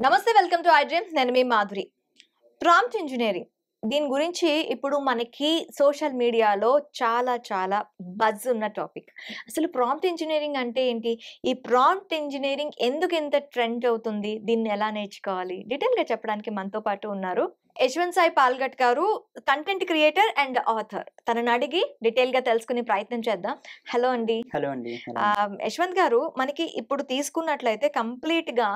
నమస్తే, welcome to I dreams. నేను మీ Madhuri. Prompt engineering దీని గురించి ఇప్పుడు మనకి సోషల్ మీడియాలో చాలా చాలా బజ్ ఉన్న టాపిక్. అసలు ప్రాంప్ట్ ఇంజనీరింగ్ అంటే ఏంటి? ఈ ప్రాంప్ట్ ఇంజనీరింగ్ ఎందుకు ఇంత ట్రెండ్ అవుతుంది? దీన్ని ఎలా నేర్చుకోవాలి? డీటెయిల్‌గా చెప్పడానికి మనతో పాటు ఉన్నారు యశ్వంత్ సాయి పాల్గట్ గారు, కంటెంట్ క్రియేటర్ అండ్ ఆథర్. తనని అడిగి డీటెయిల్‌గా తెలుసుకునే ప్రయత్నం చేద్దాం. హలో అండి. హలో అండి. హలో అండి. యశ్వంత్ గారు, మనకి ఇప్పుడు తీసుకున్నట్లయితే కంప్లీట్‌గా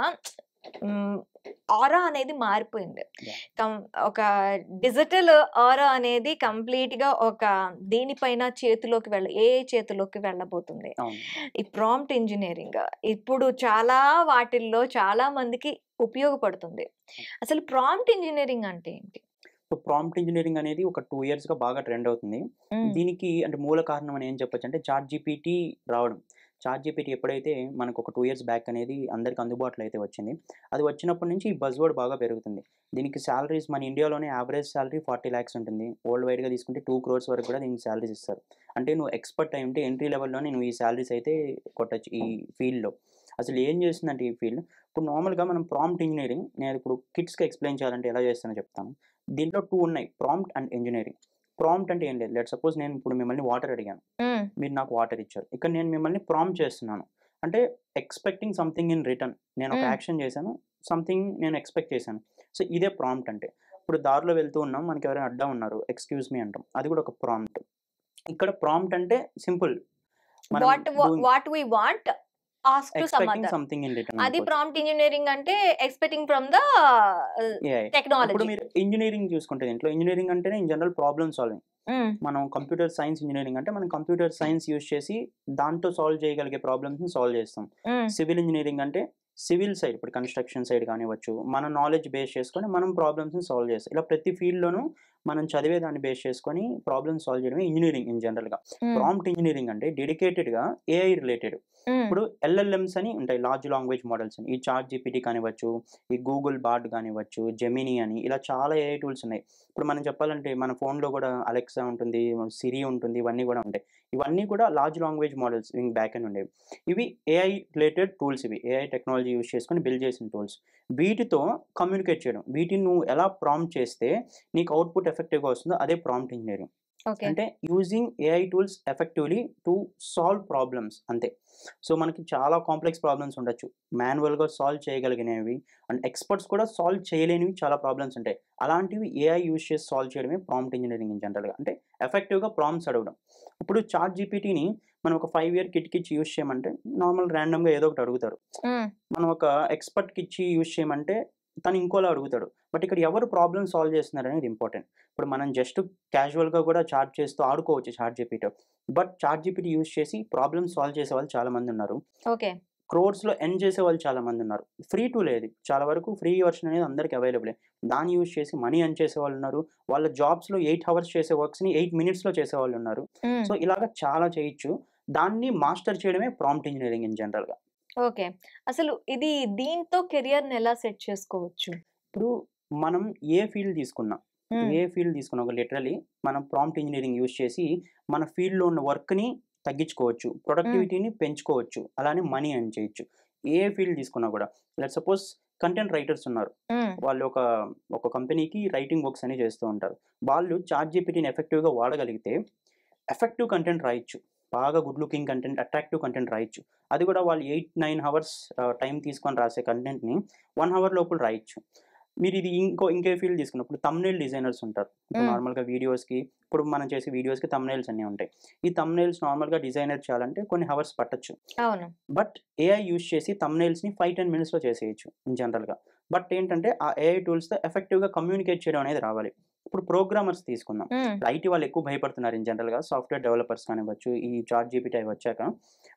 ఆరా అనేది మారిపోయింది. యాహ్! ఒక డిజిటల్ ఆరా అనేది కంప్లీట్‌గా ఒక దీనిపైన ఏఐ చేతిలోకి వెళ్ళబోతుంది. అవును. ఈ ప్రాంప్ట్ ఇంజినీరింగ్ ఇప్పుడు చాలా వాటిల్లో చాలా మందికి ఉపయోగపడుతుంది. అసలు ప్రాంప్ట్ ఇంజినీరింగ్ అంటే ఏంటి? సో, ప్రాంప్ట్ ఇంజినీరింగ్ అనేది ఒక 2 ఇయర్స్‌గా బాగా ట్రెండ్ అవుతుంది. దీనికి అంటే మూల కారణం అని ఏం చెప్పొచ్చంటే చాట్ జీపీటీ రావడం. చాట్ జీపీటీ ఎప్పుడైతే మనకు ఒక 2 ఇయర్స్ బ్యాక్ అనేది అందరికి అందుబాటులో అయితే వచ్చింది. అది వచ్చినప్పటి నుంచి ఈ బజ్ వర్డ్ బాగా పెరుగుతుంది. దీనికి సాలరీస్ మన ఇండియాలోనే యావరేజ్ సాలరీ 40 లాక్స్ ఉంటుంది. వరల్డ్ వైడ్‌గా తీసుకుంటే 2 క్రోర్స్ వరకు కూడా దీనికి సాలరీస్ ఇస్తారు. అంటే నువ్వు ఎక్స్‌పర్ట్ అయ్యుంటే ఎంట్రీ లెవెల్‌లోనే నువ్వు ఈ సాలరీస్ అయితే కొట్టొచ్చు ఈ ఫీల్డ్‌లో. అసలు ఏం చేస్తుందంటే ఈ ఫీల్డ్, ఇప్పుడు నార్మల్‌గా మనం ప్రాంప్ట్ ఇంజినీరింగ్ నేను ఇప్పుడు కిడ్స్‌కి ఎక్స్‌ప్లెయిన్ చేయాలంటే ఎలా చేస్తానో చెప్తాను. దీంట్లో 2 ఉన్నాయి. Prompt and engineering. ప్రాంప్ట్ అంటే ఏం లేదు. లెట్స్ సపోజ్ నేను ఇప్పుడు మిమ్మల్ని వాటర్ అడిగాను. హ్మ్. మీరు నాకు వాటర్ ఇచ్చారు. ఇక్కడ నేను మిమ్మల్ని ప్రాంప్ట్ చేస్తున్నాను. అంటే ఎక్స్‌పెక్టింగ్ సంథింగ్ ఇన్ రిటర్న్. నేను ఒక హ్మ్. యాక్షన్ చేశాను. సంథింగ్ నేను ఎక్స్‌పెక్ట్ చేశాను. సో, ఇదే ప్రాంప్ట్ అంటే. ఇప్పుడు దారిలో వెళ్తూ ఉన్నాం. మనకి ఎవరైనా అడ్డం ఉన్నారు. ఎక్స్‌క్యూజ్ మీ అంటాం. అది కూడా ఒక ప్రాంప్ట్. ఇక్కడ ప్రాంప్ట్ అంటే సింపుల్. మనం what we want ask to some expecting other. Something in return అది అనుకోవచ్చు. ప్రాంప్ట్ ఇంజినీరింగ్ అంటే ఎక్స్‌పెక్టింగ్ ఫ్రమ్ ద ఏఐ. ఇప్పుడు టెక్నాలజీ. మీరు ఇంజినీరింగ్ చూసుకుంటే దీంట్లో ఇంజినీరింగ్ అంటేనే ఇన్ జనరల్ ప్రాబ్లమ్ సాల్వింగ్. హ్మ్. మనం కంప్యూటర్ సైన్స్ ఇంజినీరింగ్ అంటే మనం కంప్యూటర్ సైన్స్ యూజ్ చేసి దాంతో సాల్వ్ చేయగలిగే ప్రాబ్లమ్స్‌ని సాల్వ్ చేస్తాం. హ్మ్. సివిల్ ఇంజినీరింగ్ అంటే సివిల్ సైడ్ ఇప్పుడు కన్‌స్ట్రక్షన్ సైడ్ కానివ్వచ్చు, మన నాలెడ్జ్ బేస్ చేసుకొని మనం ప్రాబ్లమ్స్‌ని సాల్వ్ చేస్తాం. ఇలా ప్రతి ఫీల్డ్‌లోనూ మనం చదివే దాన్ని బేస్ చేసుకొని ప్రాబ్లమ్స్ సాల్వ్ చేయడమే ఇంజినీరింగ్ ఇన్ జనరల్‌గా. హ్మ్. ప్రాంప్ట్ ఇంజినీరింగ్ అంటే డెడికేటెడ్‌గా ఏఐ రిలేటెడ్. హ్మ్. ఇప్పుడు ఎల్ఎల్ఎమ్స్ అని ఉంటాయి. లార్జ్ లాంగ్వేజ్ మోడల్స్ అని. ఈ చాట్ జీపీటీ కానివ్వచ్చు, ఈ గూగుల్ బార్డ్ కానివ్వచ్చు, జెమినీ అని ఇలా చాలా ఏఐ టూల్స్ ఉన్నాయి. ఇప్పుడు మనం చెప్పాలంటే మన ఫోన్‌లో కూడా అలెక్సా ఉంటుంది, సిరి ఉంటుంది. ఇవన్నీ కూడా ఉంటాయి. ఇవన్నీ కూడా large language models back end ఉండేవి. ఇవి ఏఐ రిలేటెడ్ టూల్స్ ఇవి. ఏఐ టెక్నాలజీ యూజ్ చేసుకొని బిల్డ్ చేసిన టూల్స్. వీటితో కమ్యూనికేట్ చేయడం. వీటిని నువ్వు ఎలా ప్రాంప్ట్ చేస్తే నీకు అవుట్‌పుట్ ఎఫెక్టివ్‌గా వస్తుందో అదే ప్రాంప్ట్ ఇంజినీరింగ్. ఓకే. అంటే using AI tools effectively to solve problems అంతే. సో, మనకి చాలా కాంప్లెక్స్ ప్రాబ్లమ్స్ ఉండొచ్చు. మాన్యువల్‌గా సాల్వ్ చేయగలిగినవి అండ్ ఎక్స్‌పర్ట్స్ కూడా సాల్వ్ చేయలేనివి చాలా ప్రాబ్లమ్స్ ఉంటాయి. అలాంటివి ఏఐ యూజ్ చేసి సాల్వ్ చేయడమే ప్రాంప్ట్ ఇంజినీరింగ్ ఇన్ జనరల్‌గా. అంటే ఎఫెక్టివ్‌గా ప్రాంప్ట్స్ అడగడం. ఇప్పుడు చాట్ జీపీటీని మనం ఒక 5 ఇయర్ కిట్‌కిచ్చి యూజ్ చేయమంటే నార్మల్ ర్యాండమ్‌గా ఏదో ఒకటి అడుగుతారు. హ్మ్. మనం ఒక ఎక్స్‌పర్ట్‌కిచ్చి యూజ్ చేయమంటే తను ఇంకోలా అడుగుతాడు. బట్ ఇక్కడ ఎవరు ప్రాబ్లమ్ సాల్వ్ చేస్తున్నారనేది ఇంపార్టెంట్. ఇప్పుడు మనం జస్ట్ క్యాజువల్‌గా కూడా చాట్ చేస్తూ ఆడుకోవచ్చు చాట్ జీపీటీతో. బట్ చాట్ జీపీటీ యూజ్ చేసి ప్రాబ్లమ్ సాల్వ్ చేసేవాళ్ళు చాలా మందున్నారు. ఓకే. క్రోర్స్‌లో ఎర్న్ చేసేవాళ్ళు చాలా మందున్నారు. ఫ్రీ టూలే ఇది. చాలా వరకు ఫ్రీ వెర్షన్ అనేది అందరికి అవైలబులే. దాన్ని యూజ్ చేసి మనీ ఎర్న్ చేసేవాళ్ళున్నారు. వాళ్ళ జాబ్స్‌లో 8 హవర్స్ చేసే వర్క్స్‌ని 8 మినిట్స్‌లో చేసేవాళ్ళున్నారు. హ్మ్. సో, ఇలాగ చాలా చేయొచ్చు. దాన్ని మాస్టర్ చేయడమే ప్రాంప్ట్ ఇంజినీరింగ్ ఇన్ జనరల్‌గా. ఓకే. అసలు దీంతో కెరియర్‌ని ఎలా సెట్ చేసుకోవచ్చు? ఇప్పుడు మనం ఏ ఫీల్డ్ తీసుకున్నా, హ్మ్. ఏ ఫీల్డ్ తీసుకున్నా ఒక లిటరల్లీ మనం ప్రాంప్ట్ ఇంజినీరింగ్ యూజ్ చేసి మన ఫీల్డ్‌లో ఉన్న వర్క్‌ని తగ్గించుకోవచ్చు. హ్మ్. ప్రొడక్టివిటీని పెంచుకోవచ్చు. అలానే మనీ ఎర్న్ చేయొచ్చు. ఏ ఫీల్డ్ తీసుకున్నా కూడా. లెట్స్ సపోజ్ కంటెంట్ రైటర్స్ ఉన్నారు. హ్మ్. వాళ్ళు ఒక కంపెనీకి రైటింగ్ వర్క్స్ అనేవి చేస్తూ ఉంటారు. వాళ్ళు చాట్ జీపీటీని ఎఫెక్టివ్‌గా వాడగలిగితే ఎఫెక్టివ్ కంటెంట్ రాయొచ్చు. బాగా good looking content, attractive content రాయొచ్చు. అది కూడా వాళ్ళు 8, 9 హవర్స్ టైమ్ తీసుకొని రాసే కంటెంట్‌ని 1 అవర్ లోపల రాయొచ్చు. మీరిది ఇంకే ఫీల్డ్ తీసుకున్నప్పుడు థంబ్‌నెయిల్ డిజైనర్స్ ఉంటారు. ఇప్పుడు హ్మ్. నార్మల్‌గా వీడియోస్‌కి ఇప్పుడు మనం చేసే వీడియోస్‌కి థంబ్‌నెయిల్స్ అన్నీ ఉంటాయి. ఈ థంబ్‌నెయిల్స్ నార్మల్‌గా డిజైనర్ చేయాలంటే కొన్ని హవర్స్ పట్టొచ్చు. అవును. బట్ ఏఐ యూజ్ చేసి థంబ్‌నెయిల్స్‌ని 5, 10 మినిట్స్‌లో చేసేయొచ్చు జనరల్‌గా. బట్ ఏంటంటే ఆ ఏఐ టూల్స్‌తో ఎఫెక్టివ్‌గా కమ్యూనికేట్ చేయడం అనేది రావాలి. ఇప్పుడు ప్రోగ్రామర్స్ తీసుకుందాం. హ్మ్. ఇప్పుడు ఐటీ వాళ్ళు ఎక్కువ భయపడుతున్నారు ఇన్ జనరల్‌గా. సాఫ్ట్‌వేర్ డెవలపర్స్ కానివ్వచ్చు, ఈ చాట్ జీపీటీ అవి వచ్చాక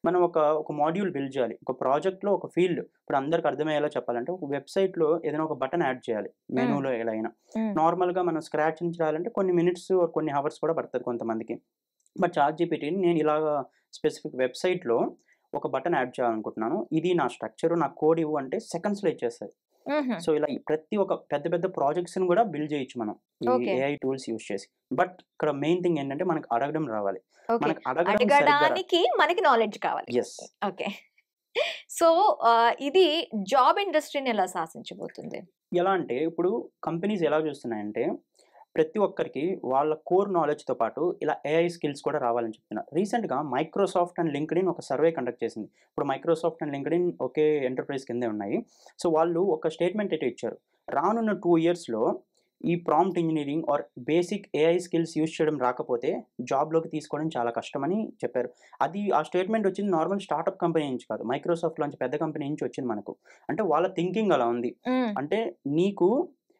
మనం ఒక మాడ్యూల్ బిల్డ్ చేయాలి. ఒక ప్రాజెక్ట్‌లో ఒక ఫీల్డ్ ఇప్పుడు అందరికి అర్థమయ్యేలా చెప్పాలంటే ఒక వెబ్‌సైట్‌లో ఏదైనా ఒక బటన్ యాడ్ చేయాలి. హ్మ్. మెనూలో ఎలా అయినా. హ్మ్. నార్మల్‌గా మనం స్క్రాచ్ నుంచి రాయాలంటే కొన్ని మినిట్స్, కొన్ని హవర్స్ కూడా పడతది కొంతమందికి. బట్ చాట్ జీపీటీని నేను ఇలాగా స్పెసిఫిక్ వెబ్‌సైట్‌లో ఒక బటన్ యాడ్ చేయాలనుకుంటున్నాను. ఇది నా స్ట్రక్చర్, నా కోడ్ ఇవ్వు అంటే సెకండ్స్‌లో ఇచ్చేస్తది. హుహు. సో, ఇలా ప్రతి ఒక్క పెద్ద పెద్ద ప్రాజెక్ట్స్‌ని గూడా బిల్డ్ చేయొచ్చు మనం. ఈ ఓకే. ఏఐ టూల్స్ యూజ్ చేసి. బట్ ఇక్కడ మెయిన్ థింగ్ ఏంటంటే మనకు అడగడం రావాలి. ఓకే. మనకు అడగడం సరిగ్గా అడగడానికి మనకి నాలెడ్జ్ కావాలి. యెస్. ఓకే. సో ఇది జాబ్ ఇండస్ట్రీని ఎలా శాసించబోతుంది? ఎలా అంటే ఇప్పుడు కంపెనీస్ ఎలా చూస్తున్నాయంటే ప్రతి ఒక్కరికి వాళ్ళ కోర్ నాలెడ్జ్‌తో పాటు ఇలా ఏఐ స్కిల్స్ కూడా రావాలని చెప్తున్నారు. రీసెంట్‌గా మైక్రోసాఫ్ట్ అండ్ లింక్డ్ఇన్ ఒక సర్వే కండక్ట్ చేసింది. ఇప్పుడు Microsoft and LinkedIn okay enterprise కిందే ఉన్నాయి. సో వాళ్ళు ఒక స్టేట్మెంట్ అయితే ఇచ్చారు. రానున్న 2 ఇయర్స్‌లో ఈ prompt engineering or basic AI skills use చేయడం రాకపోతే జాబ్‌లోకి తీసుకోవడం చాలా కష్టమని చెప్పారు. అది ఆ స్టేట్మెంట్ వచ్చింది నార్మల్ స్టార్టప్ కంపెనీ నుంచి కాదు. మైక్రోసాఫ్ట్ లాంటి పెద్ద కంపెనీ నుంచి వచ్చింది మనకు. అంటే వాళ్ళ థింకింగ్ అలా ఉంది. హ్మ్. అంటే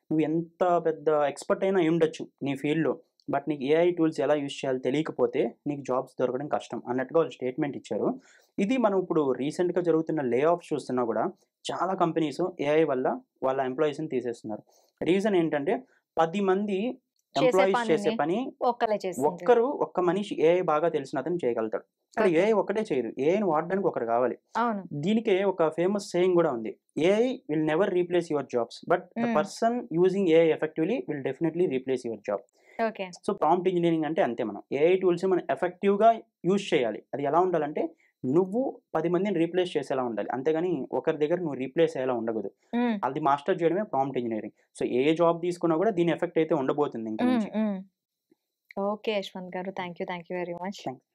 నువ్వు ఎంత పెద్ద ఎక్స్‌పర్ట్ అయినా అయ్యుండొచ్చు నీ ఫీల్డ్‌లో. బట్ నీకు ఏఐ టూల్స్ ఎలా యూజ్ చేయాలో తెలియకపోతే నీకు జాబ్స్ దొరకడం కష్టం అన్నట్టుగా వాళ్ళు స్టేట్మెంట్ ఇచ్చారు. ఇది మనం ఇప్పుడు రీసెంట్‌గా జరుగుతున్న లే ఆఫ్స్ చూస్తున్నా కూడా చాలా కంపెనీస్ ఏఐ వల్ల వాళ్ళ ఎంప్లాయీస్‌ని తీసేస్తున్నారు. రీజన్ ఏంటంటే 10 మంది చేసే ఎంప్లాయీస్ చేసే పనిని పని ఒక్కలే చేస్తుంది. ఒక్క మనిషి ఏఐ బాగా తెలిసిన అతను చేయగలుగుతాడు. కానీ ఓకే. ఏఐ ఒక్కటే చేయదు. ఏఐని వాడడానికి ఒకరు కావాలి. అవును. దీనికే ఒక ఫేమస్ సేయింగ్ గూడా ఉంది. AI will never replace your jobs. But the hmm. Person using AI effectively will definitely replace your job. Okay. So, prompt engineering అంటే అంతే మనం. ఏఐ టూల్స్‌ని మనం ఎఫెక్టివ్‌గా యూజ్ చేయాలి. అది ఎలా ఉండాలంటే నువ్వు 10 మందిని రీప్లేస్ చేసేలా ఉండాలి. అంతేగాని ఒకరి దగ్గర నువ్వు రీప్లేస్ అయ్యేలా ఉండకూడదు. హ్మ్. అది మాస్టర్ చేయడమే ప్రాంప్ట్ ఇంజినీరింగ్. సో, ఏ జాబ్ తీసుకున్నా కూడా దీని ఎఫెక్ట్ అయితే ఉండబోతుంది ఇంక హ్మ్. నుంచి. హ్మ్. ఓకే యశ్వంత్ గారు. Thank you. Thank you very much. Thanks.